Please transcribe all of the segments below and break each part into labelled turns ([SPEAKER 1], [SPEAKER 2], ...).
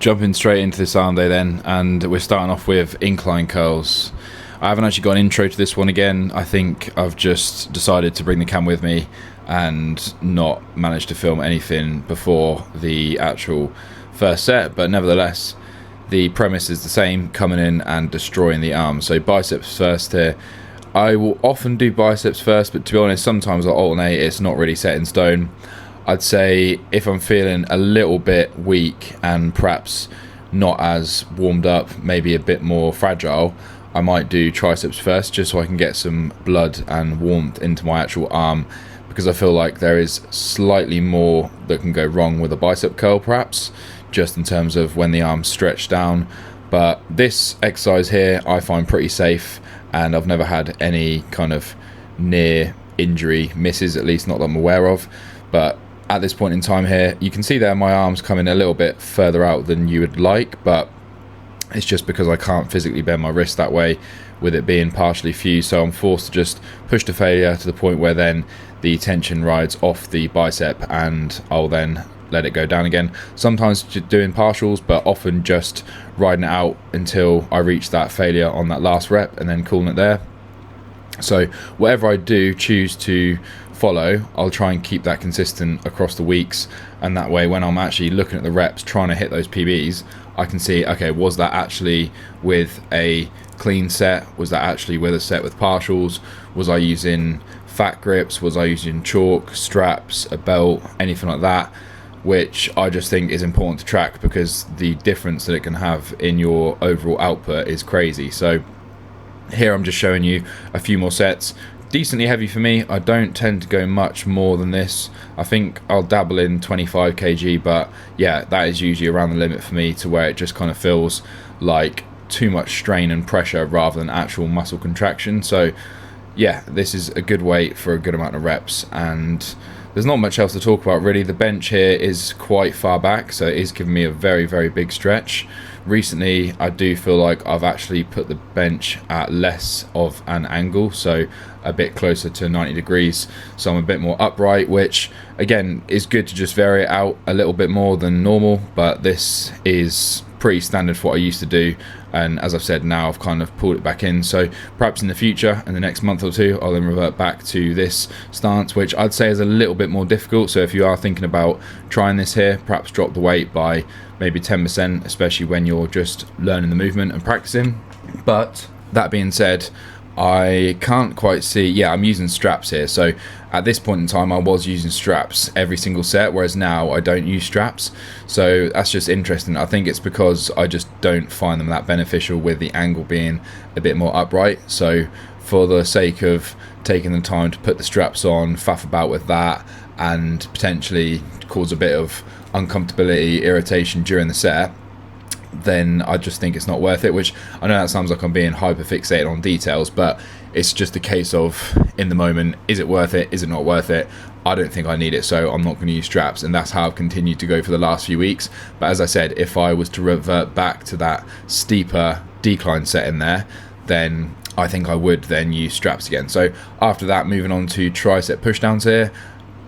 [SPEAKER 1] Jumping straight into this arm day then, and we're starting off with incline curls. I haven't actually got an intro to this one again. I think I've just decided to bring the cam with me and not managed to film anything before the actual first set, but nevertheless the premise is the same, coming in and destroying the arm. So biceps first here. I will often do biceps first, but to be honest, sometimes I'll alternate. It's not really set in stone. I'd say if I'm feeling a little bit weak and perhaps not as warmed up, maybe a bit more fragile, I might do triceps first, just so I can get some blood and warmth into my actual arm, because I feel like there is slightly more that can go wrong with a bicep curl, perhaps just in terms of when the arm's stretched down. But this exercise here I find pretty safe, and I've never had any kind of near injury misses, at least not that I'm aware of. But at this point in time here, you can see there my arm's coming a little bit further out than you would like, but it's just because I can't physically bend my wrist that way with it being partially fused, so I'm forced to just push to failure to the point where then the tension rides off the bicep and I'll then let it go down again. Sometimes just doing partials, but often just riding it out until I reach that failure on that last rep and then calling it there. So whatever I do choose to follow, I'll try and keep that consistent across the weeks, and that way when I'm actually looking at the reps trying to hit those PBs, I can see, okay, was that actually with a clean set? Was that actually with a set with partials? Was I using fat grips? Was I using chalk, straps, a belt, anything like that? Which I just think is important to track, because the difference that it can have in your overall output is crazy. So here I'm just showing you a few more sets. Decently heavy for me. I don't tend to go much more than this. I think I'll dabble in 25 kg, but yeah, that is usually around the limit for me, to where it just kind of feels like too much strain and pressure rather than actual muscle contraction. So yeah, this is a good weight for a good amount of reps, and there's not much else to talk about really. The bench here is quite far back, so it is giving me a very, very big stretch. Recently, I do feel like I've actually put the bench at less of an angle, so a bit closer to 90 degrees, so I'm a bit more upright, which again is good to just vary it out a little bit more than normal, but this is pretty standard for what I used to do, and as I've said, now I've kind of pulled it back in. So perhaps in the future, in the next month or two, I'll then revert back to this stance, which I'd say is a little bit more difficult. So if you are thinking about trying this here, perhaps drop the weight by maybe 10%, especially when you're just learning the movement and practicing. But that being said, I can't quite see, yeah, I'm using straps here. So at this point in time, I was using straps every single set, whereas now I don't use straps. So that's just interesting. I think it's because I just don't find them that beneficial with the angle being a bit more upright. So for the sake of taking the time to put the straps on, faff about with that, and potentially cause a bit of uncomfortability, irritation during the set, then I just think it's not worth it. Which I know that sounds like I'm being hyper fixated on details, but it's just a case of, in the moment, is it worth it, is it not worth it? I don't think I need it, so I'm not going to use straps, and that's how I've continued to go for the last few weeks. But as I said, if I was to revert back to that steeper decline set in there, then I think I would then use straps again. So after that, moving on to tricep pushdowns here.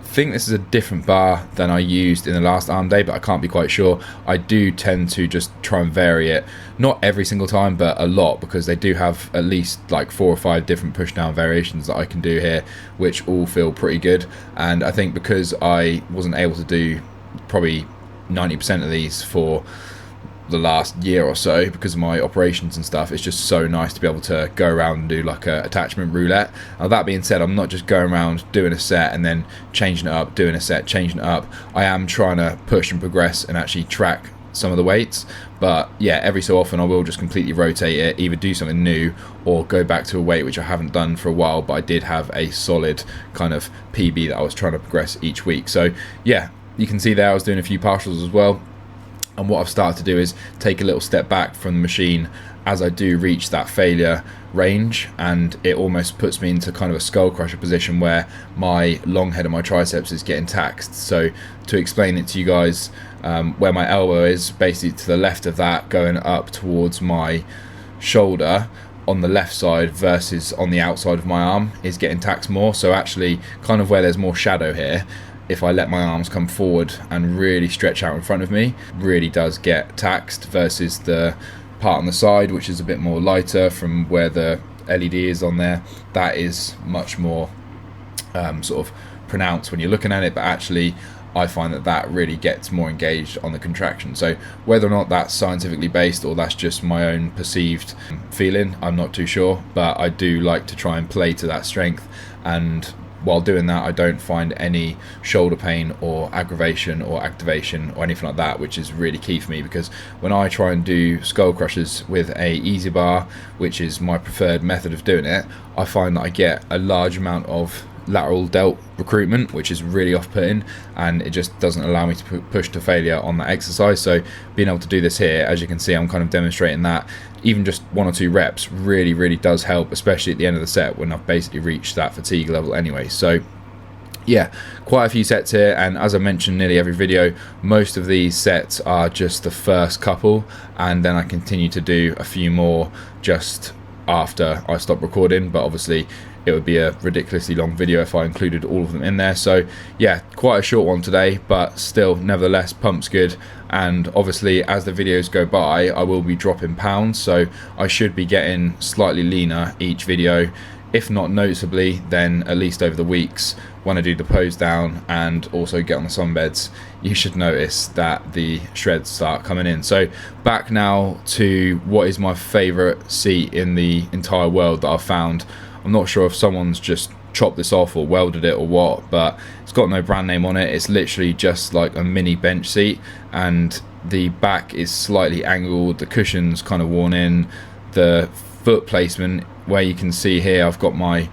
[SPEAKER 1] I think this is a different bar than I used in the last arm day, but I can't be quite sure. I do tend to just try and vary it, not every single time, but a lot, because they do have at least like 4 or 5 different pushdown variations that I can do here, which all feel pretty good. And I think because I wasn't able to do probably 90% of these for the last year or so because of my operations and stuff, it's just so nice to be able to go around and do like a attachment roulette. Now that being said, I'm not just going around doing a set and then changing it up, doing a set, changing it up. I am trying to push and progress and actually track some of the weights, but yeah, every so often I will just completely rotate it, either do something new or go back to a weight which I haven't done for a while, but I did have a solid kind of PB that I was trying to progress each week. So yeah, you can see there I was doing a few partials as well. And what I've started to do is take a little step back from the machine as I do reach that failure range, and it almost puts me into kind of a skull crusher position where my long head of my triceps is getting taxed. So to explain it to you guys, where my elbow is, basically to the left of that, going up towards my shoulder on the left side versus on the outside of my arm, is getting taxed more. So actually kind of where there's more shadow here, if I let my arms come forward and really stretch out in front of me, really does get taxed, versus the part on the side, which is a bit more lighter from where the LED is on there. That is much more sort of pronounced when you're looking at it, but actually I find that really gets more engaged on the contraction. So whether or not that's scientifically based or that's just my own perceived feeling, I'm not too sure, but I do like to try and play to that strength, and while doing that I don't find any shoulder pain or aggravation or activation or anything like that, which is really key for me, because when I try and do skull crushers with a easy bar, which is my preferred method of doing it, I find that I get a large amount of lateral delt recruitment, which is really off-putting, and it just doesn't allow me to push to failure on that exercise. So being able to do this here, as you can see, I'm kind of demonstrating that even just 1 or 2 reps really does help, especially at the end of the set when I've basically reached that fatigue level anyway. So yeah, quite a few sets here, and as I mentioned nearly every video, most of these sets are just the first couple, and then I continue to do a few more just after I stop recording, but obviously it would be a ridiculously long video if I included all of them in there. So yeah, quite a short one today, but still nevertheless pump's good. And obviously as the videos go by I will be dropping pounds, so I should be getting slightly leaner each video, if not noticeably, then at least over the weeks when I do the pose down and also get on the sunbeds, you should notice that the shreds start coming in. So back now to what is my favorite seat in the entire world that I've found. I'm not sure if someone's just chopped this off or welded it or what, but it's got no brand name on it. It's literally just like a mini bench seat, and the back is slightly angled, the cushion's kind of worn in, the foot placement where you can see here I've got my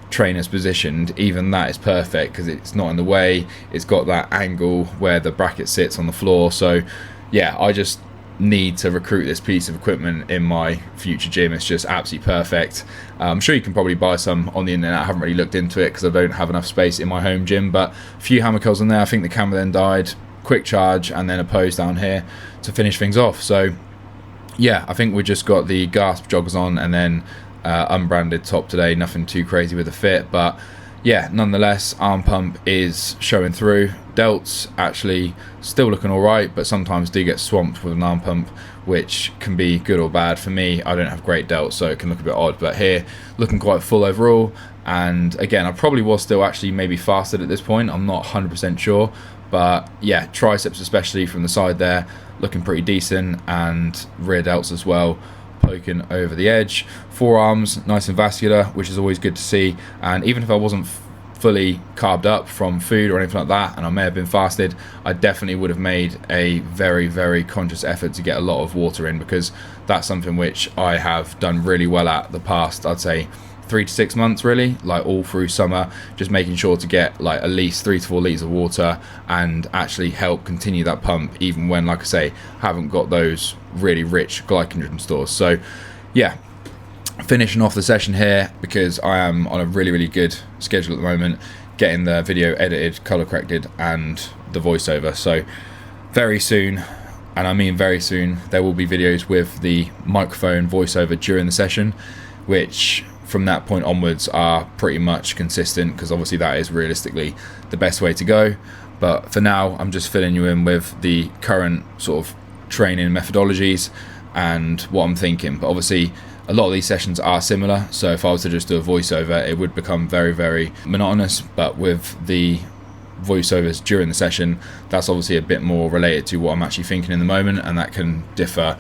[SPEAKER 1] trainers positioned, even that is perfect because it's not in the way. It's got that angle where the bracket sits on the floor. So yeah, I just need to recruit this piece of equipment in my future gym. It's just absolutely perfect. I'm sure you can probably buy some on the internet. I haven't really looked into it because I don't have enough space in my home gym, but a few hammer curls in there. I think the camera then died, quick charge, and then a pose down here to finish things off. So yeah, I think we just got the Gasp joggers on and then unbranded top today. Nothing too crazy with the fit, but yeah, nonetheless, arm pump is showing through. Delts actually still looking all right, but sometimes do get swamped with an arm pump, which can be good or bad. For me, I don't have great delts, so it can look a bit odd, but here looking quite full overall. And again, I probably was still actually maybe fasted at this point, I'm not 100% sure, but yeah, triceps especially from the side there looking pretty decent, and rear delts as well poking over the edge. Forearms nice and vascular, which is always good to see. And even if I wasn't fully carved up from food or anything like that, and I may have been fasted, I definitely would have made a very conscious effort to get a lot of water in, because that's something which I have done really well at the past, I'd say 3 to 6 months, really, like all through summer, just making sure to get like at least 3 to 4 litres of water and actually help continue that pump even when, like I say, haven't got those really rich glycogen stores. So yeah, finishing off the session here because I am on a really good schedule at the moment, getting the video edited, color corrected, and the voiceover. So very soon, and I mean very soon, there will be videos with the microphone voiceover during the session, which from that point onwards are pretty much consistent, because obviously that is realistically the best way to go. But for now, I'm just filling you in with the current sort of training methodologies and what I'm thinking. But obviously a lot of these sessions are similar, so if I was to just do a voiceover, it would become very monotonous. But with the voiceovers during the session, that's obviously a bit more related to what I'm actually thinking in the moment, and that can differ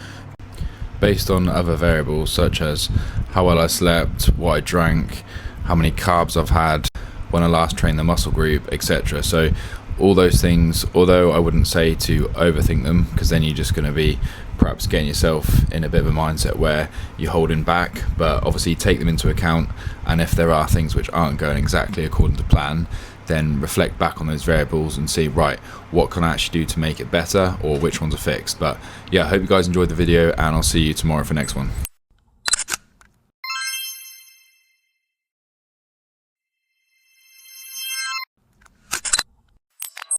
[SPEAKER 1] based on other variables such as how well I slept, what I drank, how many carbs I've had, when I last trained the muscle group, etc. So all those things, although I wouldn't say to overthink them, because then you're just going to be perhaps getting yourself in a bit of a mindset where you're holding back, but obviously take them into account, and if there are things which aren't going exactly according to plan, then reflect back on those variables and see, right, what can I actually do to make it better, or which ones are fixed. But yeah, I hope you guys enjoyed the video, and I'll see you tomorrow for the next one.